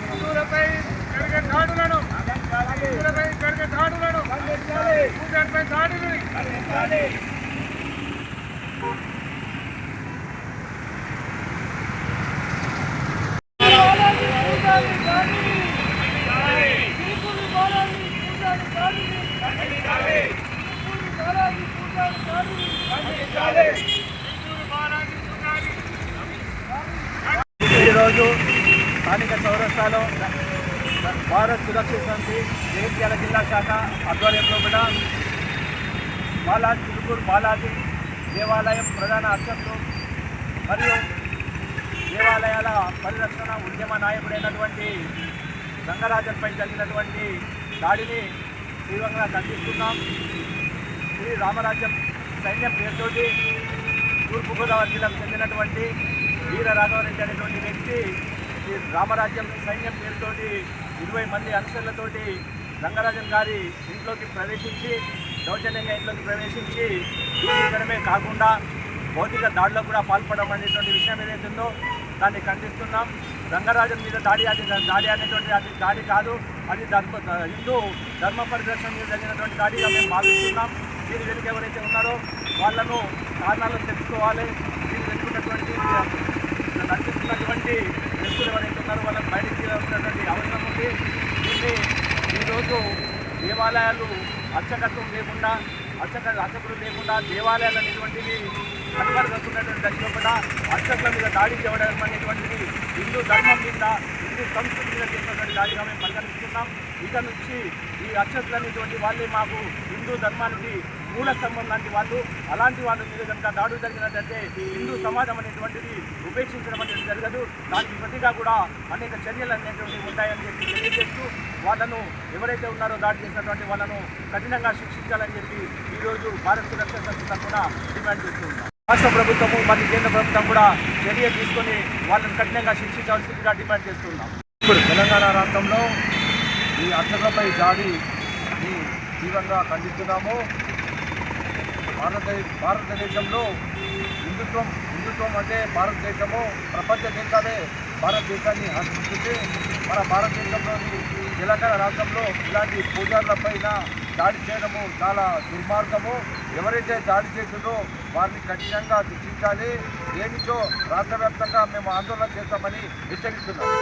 హిందువులపై జరిగే దాడులను హిందువులపై జరిగే దాడులను పూజారిపై దాడులు ఈరోజు స్థానిక చౌరస్తాలో భారత్ సురక్షిత సమితి జగిత్యాల జిల్లా శాఖ ఆధ్వర్యంలో కూడా చిలుకూరు బాలాజీ దేవాలయం ప్రధాన అర్చకులు మరియు దేవాలయాల పరిరక్షణ ఉద్యమ నాయకుడైనటువంటి రంగరాజన్పై జరిగినటువంటి దాడిని తీవ్రంగా ఖండిస్తున్నాం. శ్రీ రామరాజ్యం సైన్యం పేరుతోటి తూర్పుగోదావరి జిల్లాకు చెందినటువంటి వీర రాఘవరెడ్డి అనేటువంటి వ్యక్తి ఈ రామరాజ్యం సైన్యం పేరుతోటి 20 మంది అనుచరులతోటి రంగరాజన్ గారి ఇంట్లోకి ప్రవేశించి దౌర్జన్యంగా ఇంట్లోకి ప్రవేశించి చూపించడమే కాకుండా భౌతిక దాడిలో కూడా పాల్పడడం అనేటువంటి విషయం ఏదైతుందో దాన్ని ఖండిస్తున్నాం. రంగరాజన్ మీద దాడి అనేటువంటి అది దాడి కాదు, అది హిందూ ధర్మ పరిరక్షణ మీద జరిగినటువంటి దాడిగా మేము భావిస్తున్నాం. దీని వెనుక ఎవరైతే ఉన్నారో వాళ్ళను కారణాలను తెలుసుకోవాలి. దీని వెనుకున్నటువంటి నడిపిస్తున్నటువంటి వ్యక్తులు ఎవరైతే ఉన్నారో వాళ్ళని బయటికి తీయాల్సినటువంటి అవసరం ఉంది. దీన్ని ఈరోజు దేవాలయాలు అర్చకత్వం లేకుండా అర్చకులు లేకుండా దేవాలయాలు అనేటువంటివి కనుమరుగవుతున్నటువంటి దశలో కూడా అర్చకుల మీద దాడి చేయడం అనేటువంటిది హిందూ ధర్మం మీద హిందూ సంస్కృతి మీద చేసినటువంటి దాడిగా మేము పరిగణిస్తున్నాం. ఇక నుంచి ఈ అర్చకులు అనేటువంటి వాళ్ళే మాకు హిందూ ధర్మానికి మూల స్తంభం లాంటి వాళ్ళు. అలాంటి వాళ్ళ మీద కనుక దాడులు జరిగినట్లయితే హిందూ సమాజం అనేటువంటిది ఉపేక్షించడం అనేది జరగదు. దానికి ప్రతిగా కూడా అనేక చర్యలు అనేటువంటివి ఉంటాయని చెప్పి తెలియజేస్తూ వాళ్ళను ఎవరైతే ఉన్నారో దాడి చేసినటువంటి వాళ్ళను కఠినంగా శిక్షించాలని చెప్పి ఈరోజు భారత సురక్షణ సమితి తరఫున డిమాండ్ చేస్తున్నాం. రాష్ట్ర ప్రభుత్వము మరియు కేంద్ర ప్రభుత్వం కూడా చర్య తీసుకొని వాళ్ళని కఠినంగా శిక్షించాల్సిందిగా డిమాండ్ చేస్తున్నాం. ఇప్పుడు తెలంగాణ రాష్ట్రంలో ఈ అర్చకులపై దాడిని తీవ్రంగా ఖండిస్తున్నాము. భారతదేశంలో హిందుత్వం అంటే భారతదేశము ప్రపంచ దేశాలే భారతదేశాన్ని ఆశిస్తుంది. మన భారతదేశంలోని తెలంగాణ రాష్ట్రంలో ఇలాంటి పూజారులపైన దాడి చేయడము చాలా దుర్మార్గము. ఎవరైతే దాడి చేసిందో వారిని కఠినంగా శిక్షించాలి. లేనిచో రాష్ట్ర వ్యాప్తంగా మేము ఆందోళన చేస్తామని హెచ్చరిస్తున్నాం.